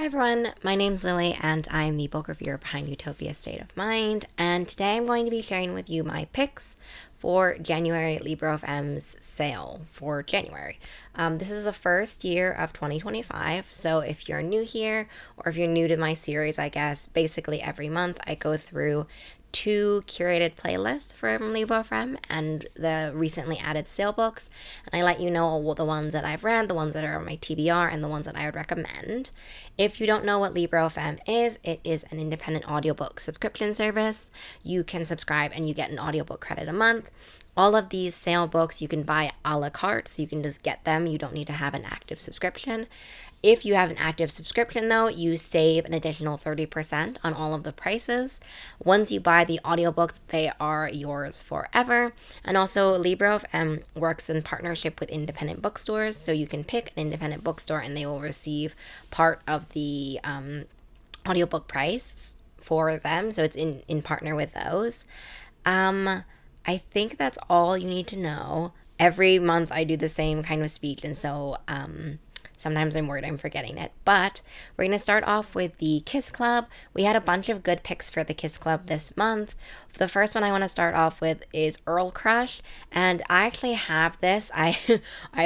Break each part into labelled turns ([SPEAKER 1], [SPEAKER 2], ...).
[SPEAKER 1] everyone, my name's Lily and I'm the book reviewer behind Utopia State of Mind, and today I'm going to be sharing with you my picks for January Librofm's sale for January. This is the first year of 2025, so if you're new here or if you're new to my series, I guess basically every month I go through two curated playlists from Librofm and the recently added sale books, and I let you know the ones that I've read, the ones that are on my TBR, and the ones that I would recommend. If you don't know what Librofm is, it is an independent audiobook subscription service. You can subscribe and you get an audiobook credit a month. All of these sale books you can buy a la carte, so you can just get them. You don't need to have an active subscription. If you have an active subscription, though, you save an additional 30% on all of the prices. Once you buy the audiobooks, they are yours forever. And also, Librofm works in partnership with independent bookstores, so you can pick an independent bookstore and they will receive part of the audiobook price for them. So it's in partner with those. I think that's all you need to know. Every month I do the same kind of speech, and so sometimes I'm worried I'm forgetting it. But we're going to start off with the Kiss Club. We had a bunch of good picks for the Kiss Club this month. The first one I want to start off with is Earl Crush, and I actually have this. I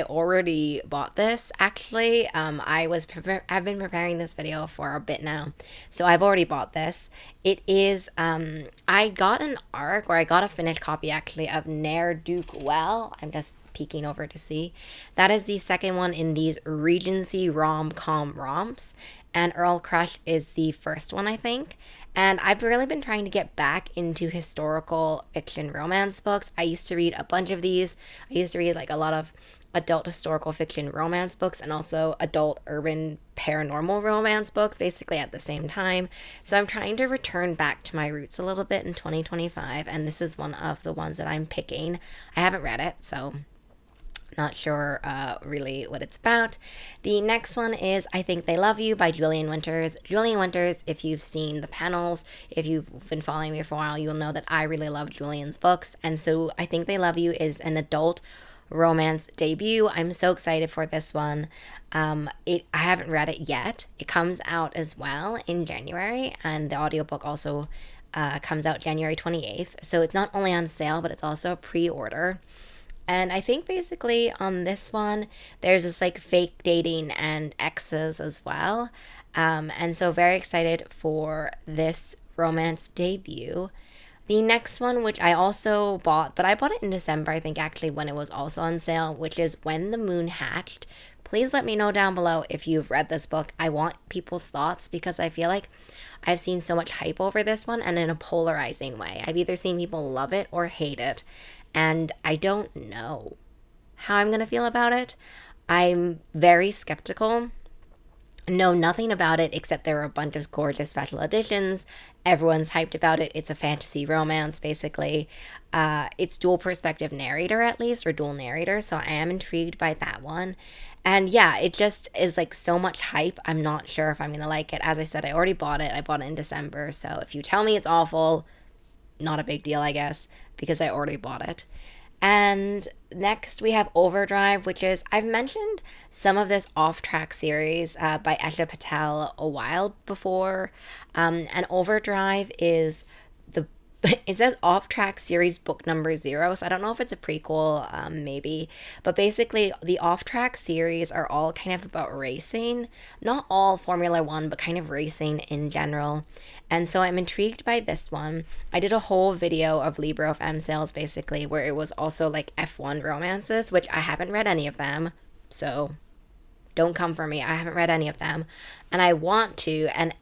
[SPEAKER 1] already bought this, actually. I've been preparing this video for a bit now, so I've already bought this. It is, I got an ARC, or I got a finished copy actually, of Ne'er Duke Well. I'm just peeking over to see. That is the second one in these Regency rom-com romps, and Earl Crush is the first one, I think. And I've really been trying to get back into historical fiction romance books. I used to read a bunch of these. I used to read like a lot of adult historical fiction romance books and also adult urban paranormal romance books basically at the same time. So I'm trying to return back to my roots a little bit in 2025, and this is one of the ones that I'm picking. I haven't read it, so not sure really what it's about. The next one is I Think They Love You by Julian Winters. Julian Winters, if you've seen the panels, if you've been following me for a while, you'll know that I really love Julian's books. And so I Think They Love You is an adult romance debut. I'm so excited for this one. I haven't read it yet. It comes out as well in January, and the audiobook also comes out January 28th. So it's not only on sale, but it's also a pre-order. And I think basically on this one, there's this like fake dating and exes as well. And so very excited for this romance debut. The next one, which I also bought, but I bought it in December, I think actually when it was also on sale, which is When the Moon Hatched. Please let me know down below if you've read this book. I want people's thoughts because I feel like I've seen so much hype over this one, and in a polarizing way. I've either seen people love it or hate it, and I don't know how I'm going to feel about it. I'm very skeptical. Know nothing about it except there are a bunch of gorgeous special editions. Everyone's hyped about it. It's a fantasy romance, basically. It's dual perspective narrator, at least, or dual narrator, so I am intrigued by that one. And yeah, it just is like so much hype. I'm not sure if I'm going to like it. As I said, I already bought it. I bought it in December, so if you tell me it's awful, not a big deal, I guess, because I already bought it. And next we have Overdrive, which is, I've mentioned some of this Off-Track series by Esha Patel a while before. And Overdrive is it says Off-Track series book number 0, so I don't know if it's a prequel, maybe. But basically, the Off-Track series are all kind of about racing. Not all Formula 1, but kind of racing in general. And so I'm intrigued by this one. I did a whole video of Librofm sales, basically, where it was also like F1 romances, which I haven't read any of them, so don't come for me. I haven't read any of them, and I want to. And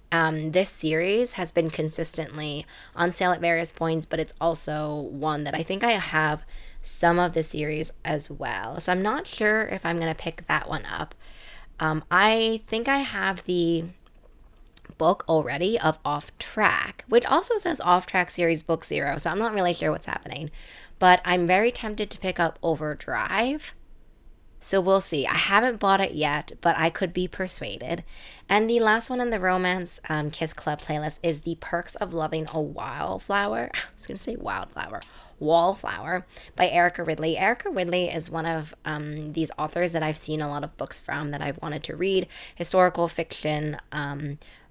[SPEAKER 1] this series has been consistently on sale at various points, but it's also one that I think I have some of the series as well. So I'm not sure if I'm going to pick that one up. I think I have the book already of Off Track, which also says Off Track series book 0, so I'm not really sure what's happening. But I'm very tempted to pick up Overdrive. So we'll see. I haven't bought it yet, but I could be persuaded. And the last one in the Romance Kiss Club playlist is The Perks of Loving a Wildflower. I was going to say wildflower. Wallflower by Erica Ridley. Erica Ridley is one of these authors that I've seen a lot of books from that I've wanted to read. Historical fiction,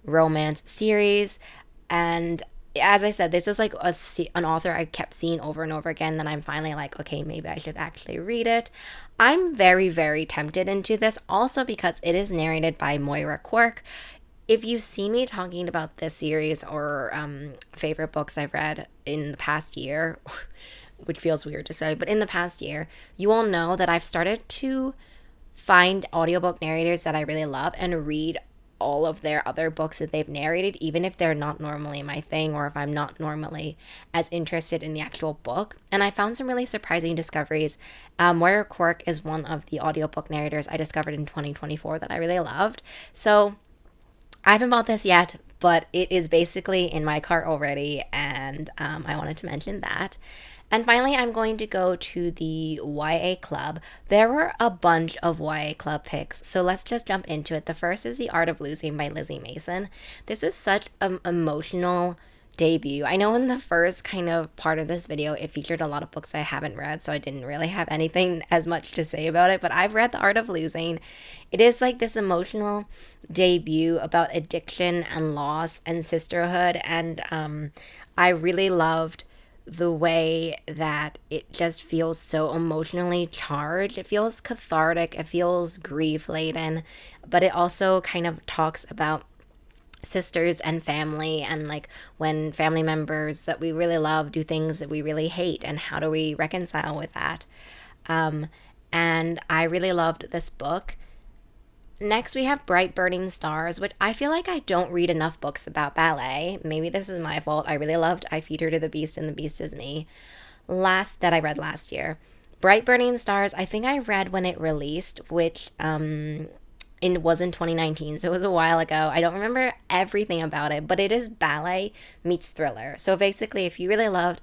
[SPEAKER 1] romance series. And as I said, this is like an author I kept seeing over and over again. Then I'm finally like, okay, maybe I should actually read it. I'm very, very tempted into this also because it is narrated by Moira Quirk. If you see me talking about this series or favorite books I've read in the past year, which feels weird to say, but in the past year, you all know that I've started to find audiobook narrators that I really love and read all of their other books that they've narrated, even if they're not normally my thing or if I'm not normally as interested in the actual book. And I found some really surprising discoveries. Moira Quirk is one of the audiobook narrators I discovered in 2024 that I really loved. So I haven't bought this yet, but it is basically in my cart already, and I wanted to mention that. And finally, I'm going to go to the YA Club. There were a bunch of YA Club picks, so let's just jump into it. The first is The Art of Losing by Lizzie Mason. This is such an emotional debut. I know in the first kind of part of this video, it featured a lot of books I haven't read, so I didn't really have anything as much to say about it, but I've read The Art of Losing. It is like this emotional debut about addiction and loss and sisterhood, and I really loved the way that it just feels so emotionally charged. It feels cathartic, it feels grief laden, but it also kind of talks about sisters and family and like when family members that we really love do things that we really hate and how do we reconcile with that. And I really loved this book. Next, we have Bright Burning Stars, which I feel like I don't read enough books about ballet. Maybe this is my fault. I really loved I Feed Her to the Beast and the Beast is Me that I read last year. Bright Burning Stars, I think I read when it released, which it was in 2019, so it was a while ago. I don't remember everything about it, but it is ballet meets thriller. So basically, if you really loved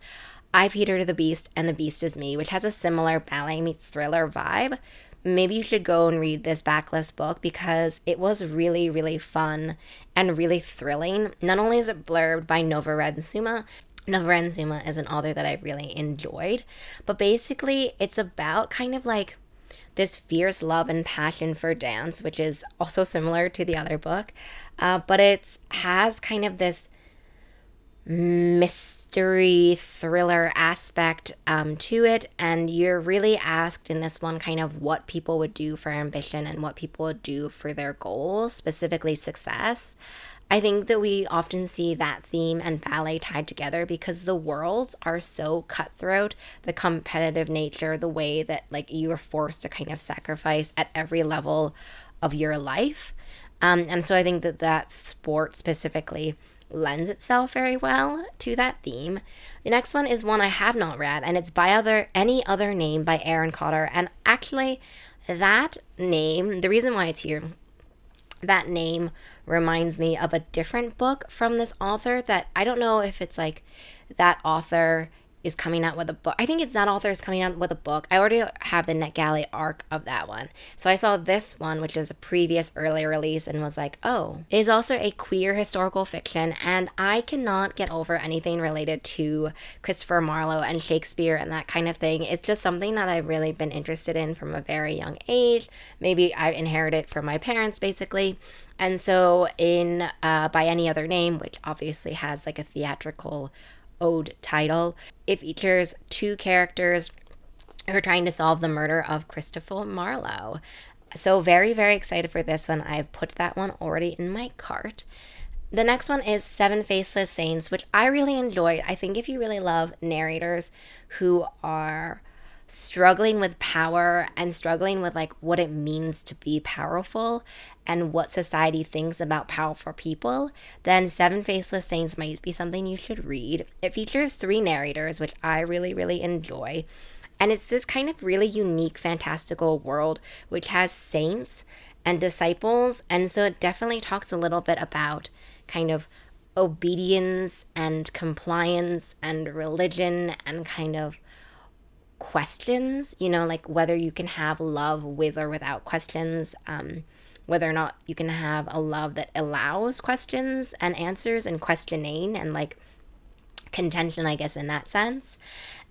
[SPEAKER 1] I Feed Her to the Beast and the Beast is Me, which has a similar ballet meets thriller vibe, maybe you should go and read this backlist book because it was really, really fun and really thrilling. Not only is it blurbed by Nova Rensuma, Nova Rensuma is an author that I really enjoyed, but basically it's about kind of like this fierce love and passion for dance, which is also similar to the other book, but it has kind of this mystery thriller aspect to it, and you're really asked in this one kind of what people would do for ambition and what people would do for their goals, specifically success. I think that we often see that theme and ballet tied together because the worlds are so cutthroat, the competitive nature, the way that like you are forced to kind of sacrifice at every level of your life. And so I think that sport specifically lends itself very well to that theme. The next one is one I have not read, and it's by Any Other Name by Aaron Cotter. And actually, that name, the reason why it's here, that name reminds me of a different book from this author that I don't know if it's like that author is coming out with a book. I think it's that author is coming out with a book. I already have the NetGalley arc of that one. So I saw this one, which is a previous early release, and was like, oh, it is also a queer historical fiction, and I cannot get over anything related to Christopher Marlowe and Shakespeare and that kind of thing. It's just something that I've really been interested in from a very young age. Maybe I inherited it from my parents, basically. And so in By Any Other Name, which obviously has like a theatrical ode title, it features two characters who are trying to solve the murder of Christopher Marlowe. So very, very excited for this one. I've put that one already in my cart. The next one is Seven Faceless Saints, which I really enjoyed. I think if you really love narrators who are struggling with power and struggling with like what it means to be powerful and what society thinks about powerful people, then Seven Faceless Saints might be something you should read. It features 3 narrators, which I really, really enjoy. And it's this kind of really unique, fantastical world which has saints and disciples. And so it definitely talks a little bit about kind of obedience and compliance and religion and kind of questions, like whether you can have love with or without questions, whether or not you can have a love that allows questions and answers and questioning and like contention, I guess, in that sense.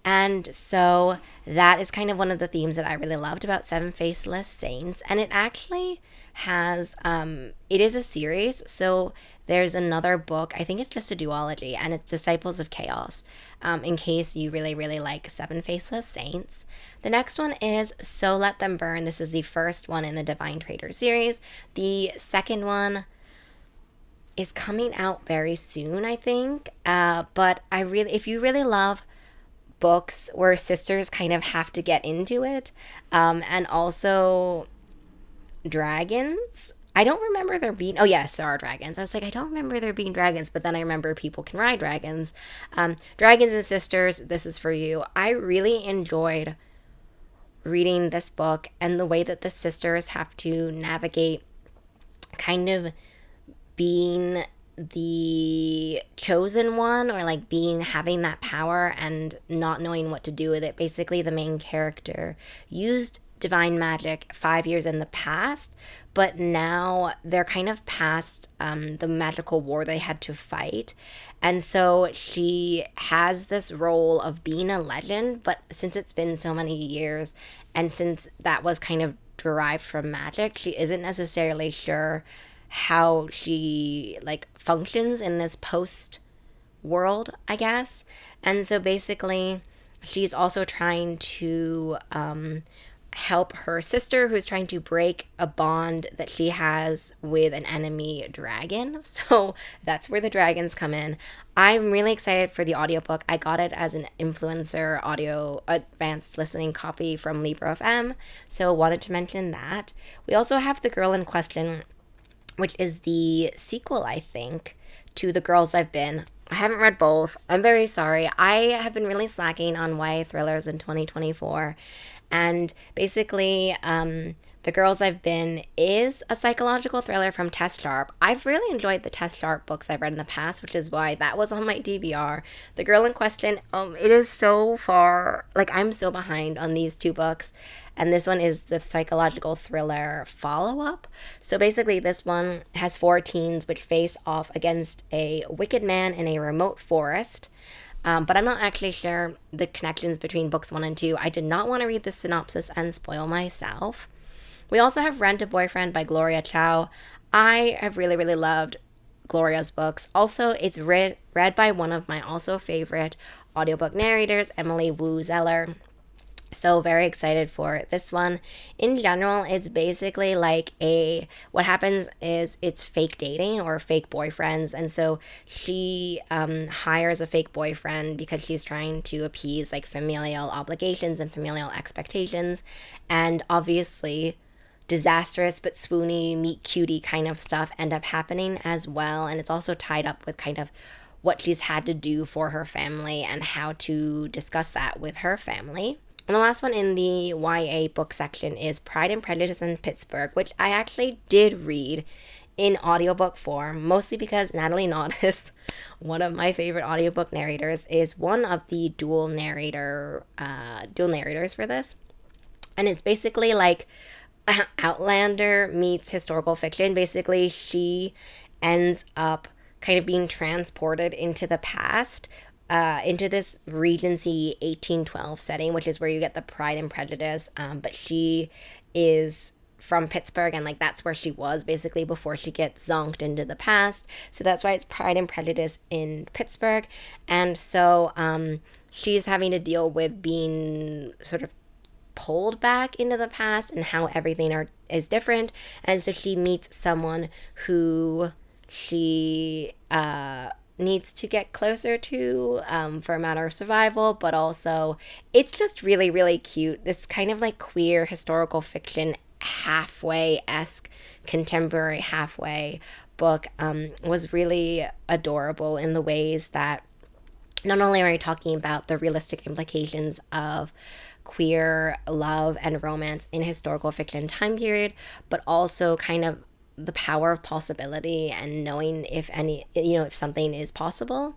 [SPEAKER 1] And so that is kind of one of the themes that I really loved about Seven Faceless Saints. And it actually has, it is a series. So there's another book, I think it's just a duology, and it's Disciples of Chaos, in case you really, really like Seven Faceless Saints. The next one is So Let Them Burn. This is the first one in the Divine Traitor series. The second one is coming out very soon, I think. But if you really love books where sisters kind of have to get into it, and also dragons. I don't remember there being, oh yes, there are dragons. I was like, I don't remember there being dragons, but then I remember people can ride dragons. Dragons and Sisters, this is for you. I really enjoyed reading this book and the way that the sisters have to navigate kind of being the chosen one, or like having that power and not knowing what to do with it. Basically, the main character used divine magic 5 years in the past, but now they're kind of past the magical war they had to fight. And so she has this role of being a legend, but since it's been so many years and since that was kind of derived from magic, she isn't necessarily sure how she like functions in this post world, I guess. And so basically she's also trying to help her sister, who's trying to break a bond that she has with an enemy dragon. So that's where the dragons come in. I'm really excited for the audiobook. I got it as an influencer audio advanced listening copy from Librofm, so wanted to mention that. We also have The Girl in Question, which is the sequel, I think, to The Girls I've Been. I haven't read both. I'm very sorry. I have been really slacking on YA thrillers in 2024. And basically, The Girls I've Been is a psychological thriller from Tess Sharp. I've really enjoyed the Tess Sharp books I've read in the past, which is why that was on my DVR. The Girl in Question, it is so far, like I'm so behind on these two books. And this one is the psychological thriller follow-up. So basically this one has 4 teens which face off against a wicked man in a remote forest. But I'm not actually sure the connections between books 1 and 2. I did not want to read the synopsis and spoil myself. We also have Rent a Boyfriend by Gloria Chow. I have really, really loved Gloria's books. Also, it's read by one of my also favorite audiobook narrators, Emily Wu Zeller. So very excited for this one. In general, it's basically like what happens is it's fake dating or fake boyfriends. And so she hires a fake boyfriend because she's trying to appease like familial obligations and familial expectations. And obviously disastrous but swoony meet cutie kind of stuff end up happening as well. And it's also tied up with kind of what she's had to do for her family and how to discuss that with her family. And the last one in the YA book section is Pride and Prejudice in Pittsburgh, which I actually did read in audiobook form, mostly because Natalie Naudis, one of my favorite audiobook narrators, is one of the dual narrators for this. And it's basically like Outlander meets historical fiction. Basically, she ends up kind of being transported into the past, into this Regency 1812 setting, which is where you get the Pride and Prejudice. But she is from Pittsburgh, and like that's where she was basically before she gets zonked into the past. So that's why it's Pride and Prejudice in Pittsburgh. And so she's having to deal with being sort of pulled back into the past and how everything is different. And so she meets someone who she needs to get closer to for a matter of survival, but also it's just really, really cute. This kind of like queer historical fiction halfway-esque contemporary halfway book was really adorable in the ways that not only are we talking about the realistic implications of queer love and romance in historical fiction time period, but also kind of the power of possibility and knowing if something is possible.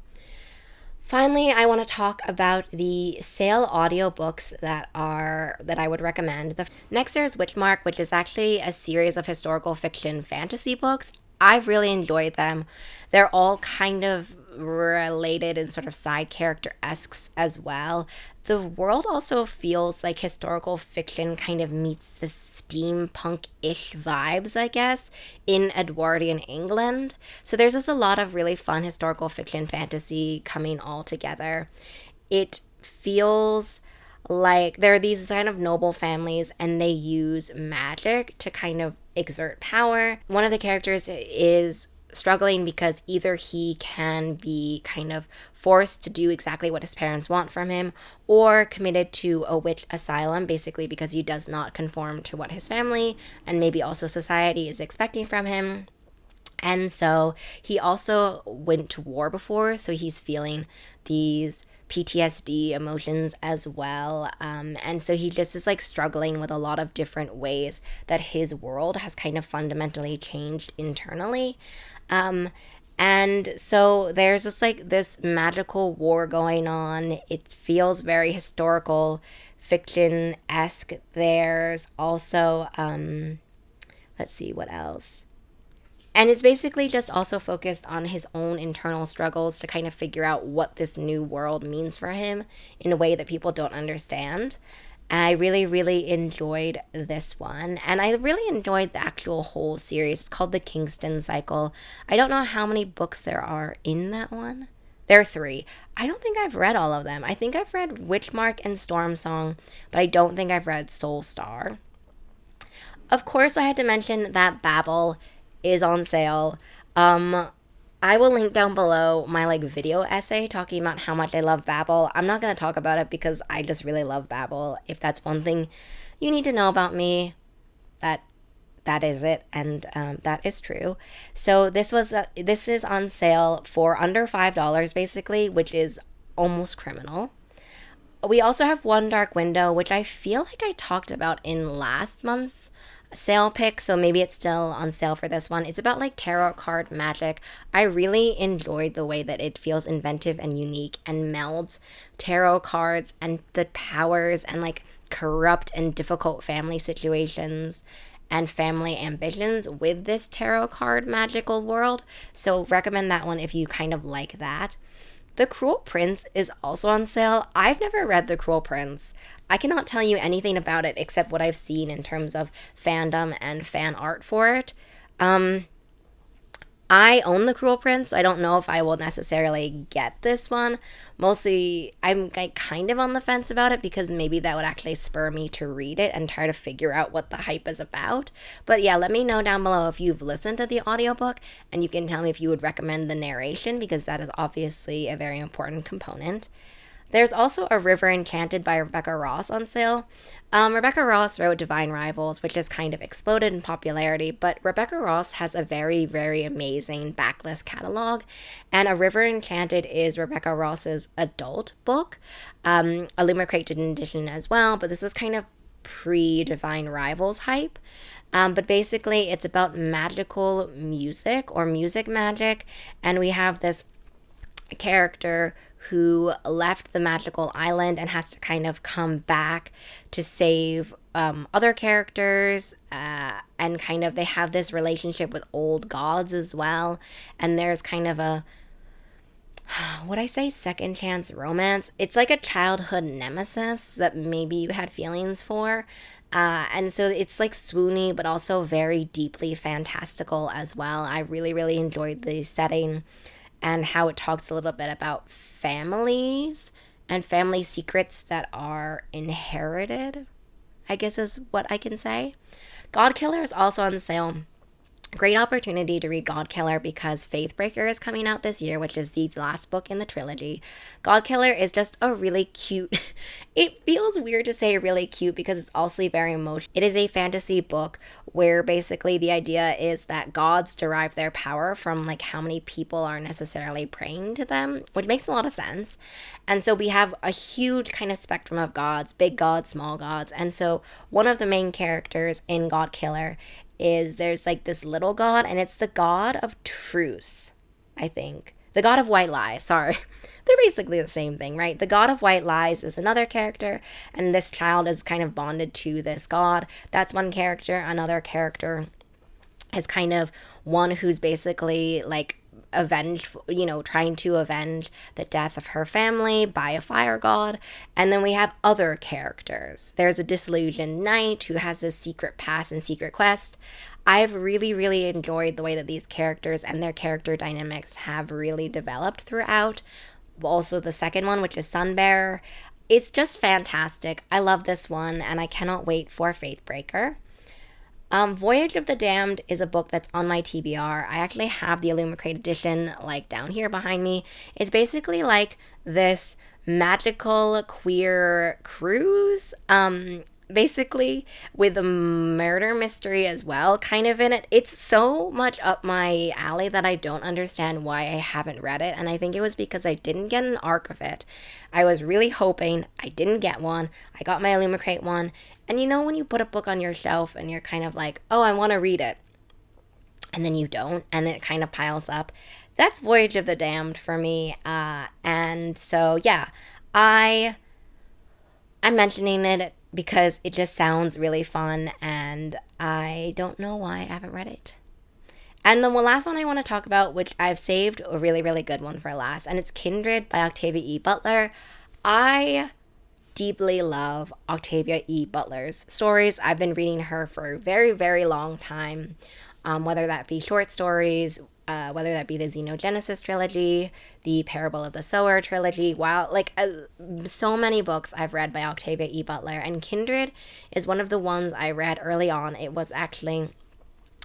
[SPEAKER 1] Finally, I want to talk about the sale audiobooks that I would recommend. The next there is Witchmark, which is actually a series of historical fiction fantasy books. I've really enjoyed them. They're all kind of related and sort of side character-esque as well. The world also feels like historical fiction kind of meets the steampunk-ish vibes, I guess, in Edwardian England. So there's just a lot of really fun historical fiction fantasy coming all together. It feels like there are these kind of noble families and they use magic to kind of exert power. One of the characters is struggling because either he can be kind of forced to do exactly what his parents want from him or committed to a witch asylum, basically because he does not conform to what his family and maybe also society is expecting from him. And so he also went to war before, so he's feeling these PTSD emotions as well. And so he just is like struggling with a lot of different ways that his world has kind of fundamentally changed internally. And so there's just like this magical war going on. It feels very historical fiction-esque. There's also, let's see what else. And it's basically just also focused on his own internal struggles to kind of figure out what this new world means for him in a way that people don't understand. I really, really enjoyed this one. And I really enjoyed the actual whole series. It's called the Kingston Cycle. I don't know how many books there are in that one. There are 3. I don't think I've read all of them. I think I've read Witchmark and Storm Song, but I don't think I've read Soul Star. Of course, I had to mention that Babel is on sale. I will link down below my like video essay talking about how much I love Babel. I'm not going to talk about it because I just really love Babel. If that's one thing you need to know about me, that is it, and that is true. So this is on sale for under $5 basically, which is almost criminal. We also have One Dark Window, which I feel like I talked about in last month's sale pick, so maybe it's still on sale for this one. It's about like tarot card magic. I really enjoyed the way that it feels inventive and unique and melds tarot cards and the powers and like corrupt and difficult family situations and family ambitions with this tarot card magical world. So recommend that one if you kind of like that. The Cruel Prince is also on sale. I've never read The Cruel Prince. I cannot tell you anything about it except what I've seen in terms of fandom and fan art for it. I own The Cruel Prince, so I don't know if I will necessarily get this one. Mostly, I'm like kind of on the fence about it because maybe that would actually spur me to read it and try to figure out what the hype is about. But yeah, let me know down below if you've listened to the audiobook, and you can tell me if you would recommend the narration because that is obviously a very important component. There's also A River Enchanted by Rebecca Ross on sale. Rebecca Ross wrote Divine Rivals, which has kind of exploded in popularity, but Rebecca Ross has a very, very amazing backlist catalog, and A River Enchanted is Rebecca Ross's adult book. Illumicrate did an edition as well, but this was kind of pre-Divine Rivals hype. But basically, it's about magical music or music magic, and we have this character who left the magical island and has to kind of come back to save other characters, and kind of they have this relationship with old gods as well, and there's kind of a, would I say second chance romance? It's like a childhood nemesis that maybe you had feelings for. And so it's like swoony, but also very deeply fantastical as well. I really, really enjoyed the setting and how it talks a little bit about families and family secrets that are inherited, I guess is what I can say. Godkiller is also on sale. Great opportunity to read Godkiller because Faithbreaker is coming out this year, which is the last book in the trilogy. Godkiller is just a really cute, it feels weird to say really cute because it's also very emotional. It is a fantasy book where basically the idea is that gods derive their power from like how many people are necessarily praying to them, which makes a lot of sense. And so we have a huge kind of spectrum of gods, big gods, small gods. And so one of the main characters in Godkiller is there's like this little god, and it's the god of truth, I think. The God of White Lies, sorry. They're basically the same thing, right? The God of White Lies is another character, and this child is kind of bonded to this god. That's one character. Another character is kind of one who's basically like avenged, trying to avenge the death of her family by a fire god. And then we have other characters. There's a disillusioned knight who has a secret past and secret quest. I've really, really enjoyed the way that these characters and their character dynamics have really developed throughout. Also, the second one, which is Sunbearer. It's just fantastic. I love this one, and I cannot wait for Faithbreaker. Voyage of the Damned is a book that's on my TBR. I actually have the Illumicrate edition, like, down here behind me. It's basically like this magical queer cruise, basically, with a murder mystery as well, kind of in it. It's so much up my alley that I don't understand why I haven't read it, and I think it was because I didn't get an arc of it. I was really hoping. I didn't get one. I got my Illumicrate one, and when you put a book on your shelf and you're kind of like, oh, I want to read it, and then you don't, and then it kind of piles up. That's Voyage of the Damned for me, and so, yeah, I'm mentioning it because it just sounds really fun, and I don't know why I haven't read it. And the last one I want to talk about, which I've saved a really, really good one for last, and it's Kindred by Octavia E. Butler. I deeply love Octavia E. Butler's stories. I've been reading her for a very, very long time, whether that be short stories, whether that be the Xenogenesis trilogy, the Parable of the Sower trilogy. Wow, so many books I've read by Octavia E. Butler, and Kindred is one of the ones I read early on. It was actually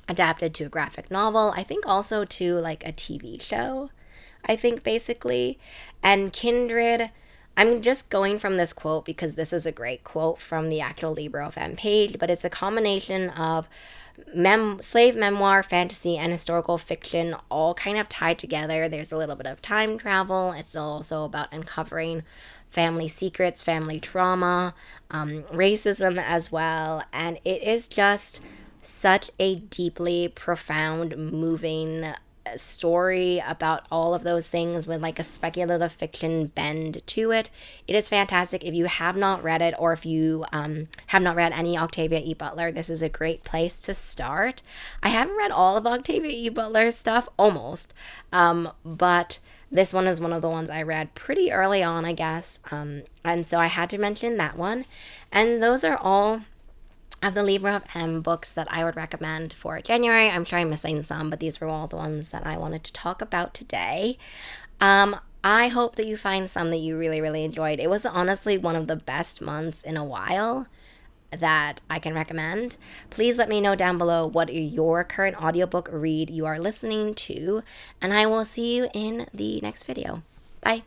[SPEAKER 1] adapted to a graphic novel, I think also to like a TV show, I think basically. And Kindred, I'm just going from this quote because this is a great quote from the actual Librofm page, but it's a combination of slave memoir, fantasy, and historical fiction all kind of tied together. There's a little bit of time travel. It's also about uncovering family secrets, family trauma, racism as well. And it is just such a deeply profound, moving story about all of those things with like a speculative fiction bend to it. It is fantastic. If you have not read it, or if you have not read any Octavia E. Butler, this is a great place to start. I haven't read all of Octavia E. Butler's stuff, almost, but this one is one of the ones I read pretty early on, I guess, and so I had to mention that one. And those are all of the Librofm books that I would recommend for January. I'm sure I'm missing some, but these were all the ones that I wanted to talk about today. I hope that you find some that you really, really enjoyed. It was honestly one of the best months in a while that I can recommend. Please let me know down below what your current audiobook read you are listening to, and I will see you in the next video. Bye.